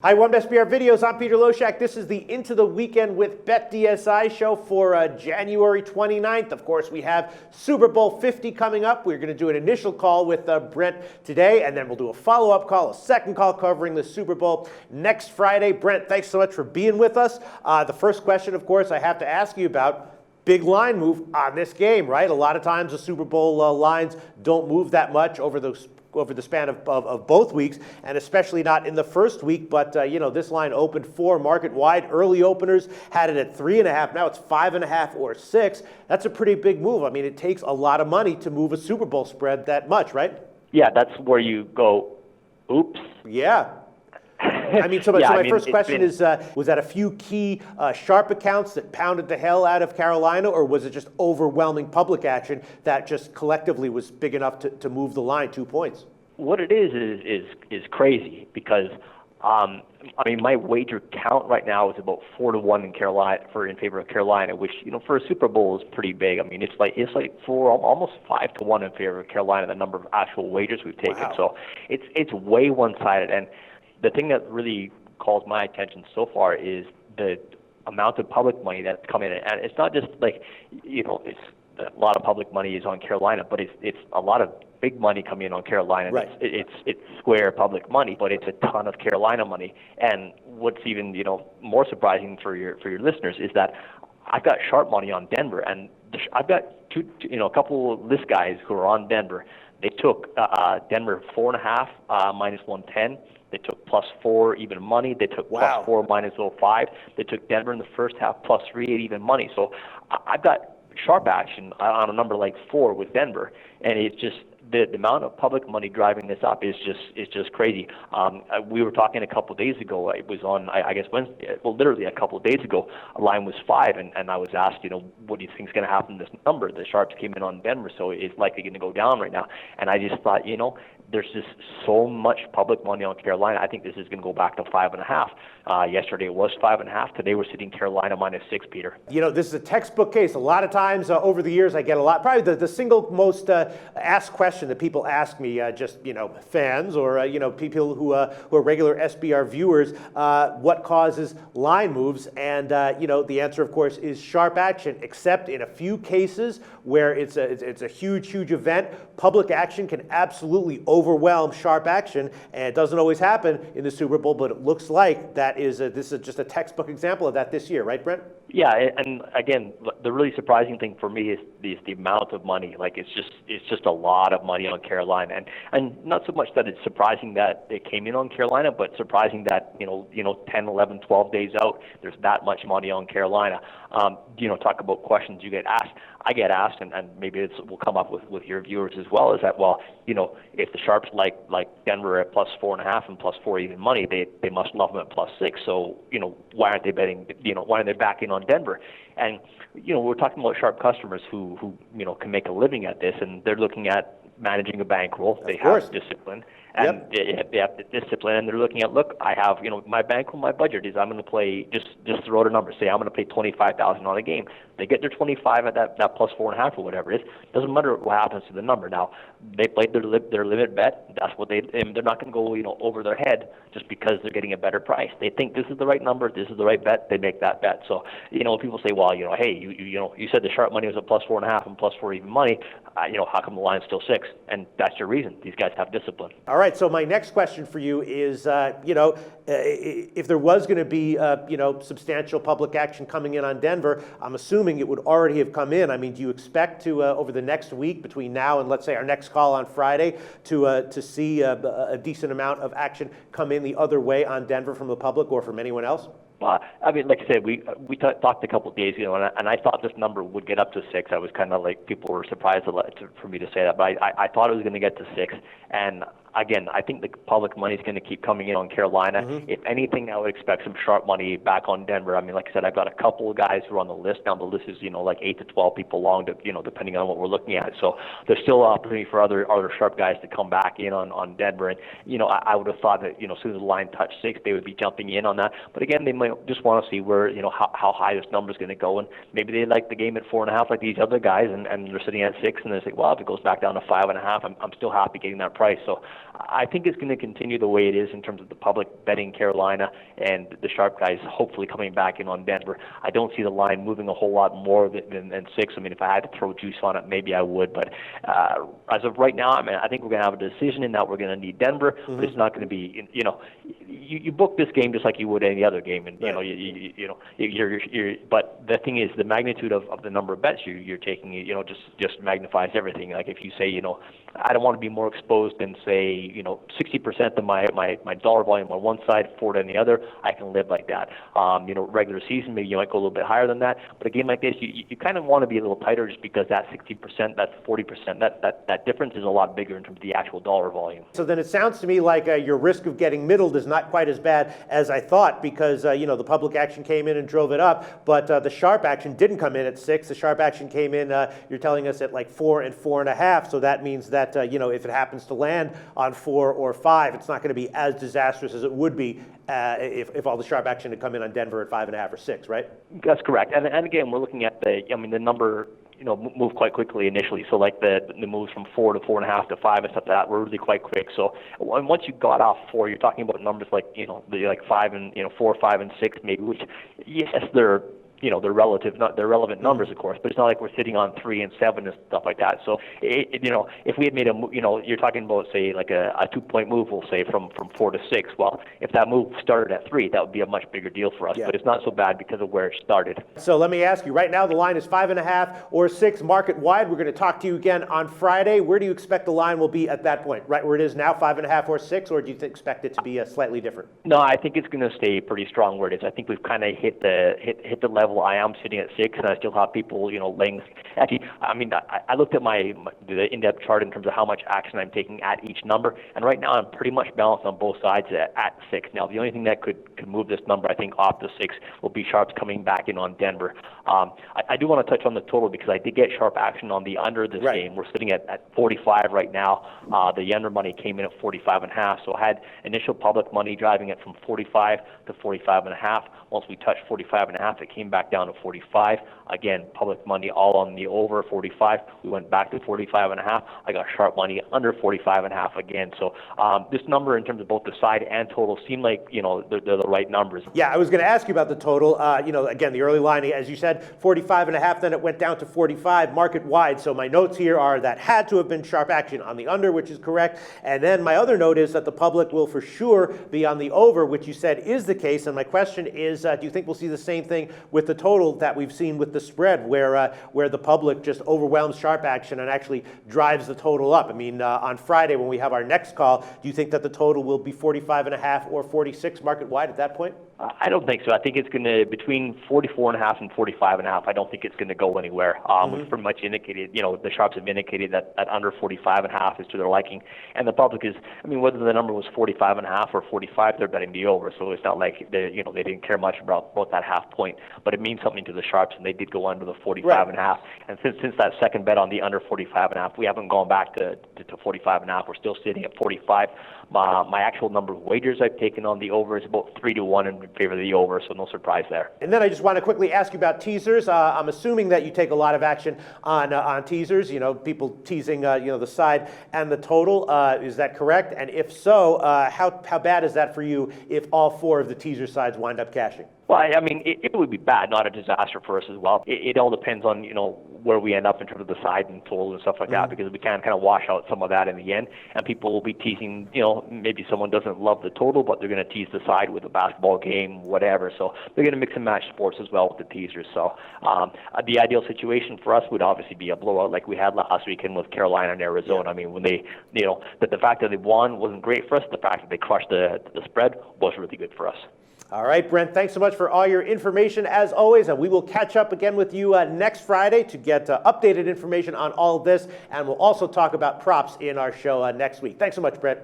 Hi, OneBestBR Videos. I'm Peter Loshak. This is the Into the Weekend with BetDSI show for January 29th. Of course, we have Super Bowl 50 coming up. We're going to do an initial call with Brent today, and then we'll do a follow-up call, a second call covering the Super Bowl next Friday. Brent, thanks so much for being with us. The first question, of course, I have to ask you about big line move on this game, right? A lot of times the Super Bowl lines don't move that much over the span of both weeks, and especially not in the first week. But this line opened 4 market wide. Early openers had it at 3.5. Now it's 5.5 or 6. That's a pretty big move. I mean, it takes a lot of money to move a Super Bowl spread that much, right? Yeah, that's where you go, oops. Yeah. I mean, my first question is, was that a few key sharp accounts that pounded the hell out of Carolina, or was it just overwhelming public action that just collectively was big enough to move the line 2 points? What it is crazy because, my wager count right now is about 4-1 in favor of Carolina, which, for a Super Bowl is pretty big. I mean, it's like almost 5-1 in favor of Carolina, the number of actual wagers we've taken. Wow. So it's way one-sided. And the thing that really calls my attention so far is the amount of public money that's come in. And it's not just like, it's a lot of public money is on Carolina, but it's a lot of big money coming in on Carolina. Right. It's square public money, but it's a ton of Carolina money. And what's even, more surprising for your listeners is that I've got sharp money on Denver, and I've got a couple of list guys who are on Denver. They took Denver 4.5 minus 110. They took +4 even money. They took +4 minus 0.5. They took Denver in the first half +3 at even money. So I've got sharp action on a number like 4 with Denver, and it's just the amount of public money driving this up is just crazy. We were talking a couple of days ago. It was on, I guess, Wednesday. Well, literally a couple of days ago, a line was 5, and I was asked, what do you think is going to happen to this number? The sharps came in on Denver, so it's likely going to go down right now. And I just thought, there's just so much public money on Carolina. I think this is going to go back to 5.5. Yesterday it was 5.5. Today we're sitting Carolina -6, Peter. This is a textbook case. A lot of times over the years I get a lot, probably the single most asked question that people ask me, fans or, people who are regular SBR viewers, what causes line moves? And, the answer, of course, is sharp action, except in a few cases where it's a huge event. Public action can absolutely overwhelm sharp action, and it doesn't always happen in the Super Bowl, but it looks like this is just a textbook example of that this year, right, Brent? Yeah, and again, the really surprising thing for me is the amount of money. Like it's just a lot of money on Carolina, and not so much that it's surprising that it came in on Carolina, but surprising that 10, 11, 12 days out, there's that much money on Carolina. Talk about questions you get asked. I get asked, and maybe will come up with your viewers as well, is that, if the sharps like Denver at +4.5 and +4 even money, they must love them at +6. So, why aren't they betting, why aren't they backing on Denver? And, we're talking about sharp customers who can make a living at this, and they're looking at managing a bankroll. They have discipline, and they have the discipline, and they're looking at, look, I have, my bankroll, my budget is I'm going to play, just throw out a number, say I'm going to play $25,000 on a game. They get their 25 at that +4.5 or whatever it is. Doesn't matter what happens to the number. Now, they played their limit bet. That's what they're not going to go, over their head just because they're getting a better price. They think this is the right number, this is the right bet, they make that bet. So, people say, well, hey, you said the sharp money was at +4.5 and +4 even money. How come the line's still 6? And that's your reason. These guys have discipline. All right. So my next question for you is, if there was going to be, substantial public action coming in on Denver, I'm assuming it would already have come in. I mean, do you expect to, over the next week between now and let's say our next call on Friday, to see a decent amount of action come in the other way on Denver from the public or from anyone else? Like I said, we talked a couple of days ago, and I thought this number would get up to 6. I was kind of like, people were surprised for me to say that, but I thought it was going to get to 6. And again, I think the public money is going to keep coming in on Carolina. Mm-hmm. If anything, I would expect some sharp money back on Denver. I mean, like I said, I've got a couple of guys who are on the list. Now the list is, like 8 to 12 people long, depending on what we're looking at. So there's still an opportunity for other sharp guys to come back in on Denver. And, I would have thought that, as soon as the line touched 6, they would be jumping in on that. But again, they might just want to see where, how high this number is going to go, and maybe they like the game at 4.5 like these other guys, and they're sitting at 6, and they say, well, if it goes back down to 5.5, I'm still happy getting that price. So I think it's going to continue the way it is in terms of the public betting Carolina and the sharp guys hopefully coming back in on Denver. I don't see the line moving a whole lot more than 6. I mean, if I had to throw juice on it, maybe I would, but as of right now, I think we're going to have a decision in that we're going to need Denver, but it's not going to be, you book this game just like you would any other game, and but the thing is, the magnitude of the number of bets you're taking, just magnifies everything. Like if you say, I don't want to be more exposed than say, 60% of my dollar volume on one side, 40 on the other, I can live like that. Regular season, maybe you might go a little bit higher than that, but a game like this, you kind of want to be a little tighter just because that 60%, that 40%, that difference is a lot bigger in terms of the actual dollar volume. So then it sounds to me like your risk of getting middled is not quite as bad as I thought, because the public action came in and drove it up, but the sharp action didn't come in at 6. The sharp action came in, you're telling us, at like 4 and 4.5. So that means that if it happens to land on 4 or 5, it's not going to be as disastrous as it would be if all the sharp action had come in on Denver at 5.5 or 6, right? That's correct. And again, we're looking at the number, move quite quickly initially. So like the moves from 4 to 4.5 to 5 and stuff like that were really quite quick. So once you got off 4, you're talking about numbers like, like 5 and, 4, 5 and 6 maybe, which, yes, they're they're relevant numbers, of course, but it's not like we're sitting on 3 and 7 and stuff like that. So, if we had made you're talking about, say, like a 2-point move, we'll say from 4 to 6. Well, if that move started at 3, that would be a much bigger deal for us. Yeah. But it's not so bad because of where it started. So let me ask you, right now the line is 5.5 or 6 market wide. We're going to talk to you again on Friday. Where do you expect the line will be at that point? Right where it is now, 5.5 or 6, or do you expect it to be slightly different? No, I think it's going to stay pretty strong where it is. I think we've kind of hit the level. I am sitting at 6, and I still have people, laying. Actually, I looked at the in-depth chart in terms of how much action I'm taking at each number, and right now I'm pretty much balanced on both sides at 6. Now, the only thing that could move this number, I think, off the 6 will be sharps coming back in on Denver. I do want to touch on the total because I did get sharp action on the under this game. We're sitting at 45 right now. The under money came in at 45.5, so I had initial public money driving it from 45 to 45.5. Once we touched 45.5, it came back down to 45. Again, public money all on the over 45. We went back to 45.5. I got sharp money under 45.5 again. So this number in terms of both the side and total seem like, they're the right numbers. Yeah, I was going to ask you about the total. Again, the early line, as you said, 45.5, then it went down to 45 market wide. So my notes here are that had to have been sharp action on the under, which is correct. And then my other note is that the public will for sure be on the over, which you said is the case. And my question is, do you think we'll see the same thing with the total that we've seen with the spread, where the public just overwhelms sharp action and actually drives the total up? I mean, on Friday when we have our next call, do you think that the total will be 45.5 or 46 market wide at that point? I don't think so. I think it's going to between 44.5 and 45.5. I don't think it's going to go anywhere. It's pretty much indicated. The sharps have indicated that under 45.5 is to their liking, and the public is. Whether the number was 45.5 or 45, they're betting the over. So it's not like they didn't care much about that half point, but it means something to the sharps, and they did go under the 45.5. And since that second bet on the under 45.5, we haven't gone back to 45.5. We're still sitting at 45. My actual number of wagers I've taken on the over is about 3-1 in favor of the over, so no surprise there. And then I just want to quickly ask you about teasers. I'm assuming that you take a lot of action on teasers. People teasing the side and the total. Is that correct? And if so, how bad is that for you if all 4 of the teaser sides wind up cashing? Well, it would be bad, not a disaster for us as well. It all depends on, where we end up in terms of the side and total and stuff like that, because we can kind of wash out some of that in the end, and people will be teasing, maybe someone doesn't love the total, but they're going to tease the side with a basketball game, whatever. So they're going to mix and match sports as well with the teasers. So the ideal situation for us would obviously be a blowout like we had last weekend with Carolina and Arizona. When they, that the fact that they won wasn't great for us. The fact that they crushed the spread was really good for us. All right, Brent, thanks so much for all your information as always, and we will catch up again with you next Friday to get updated information on all of this, and we'll also talk about props in our show next week. Thanks so much, Brent.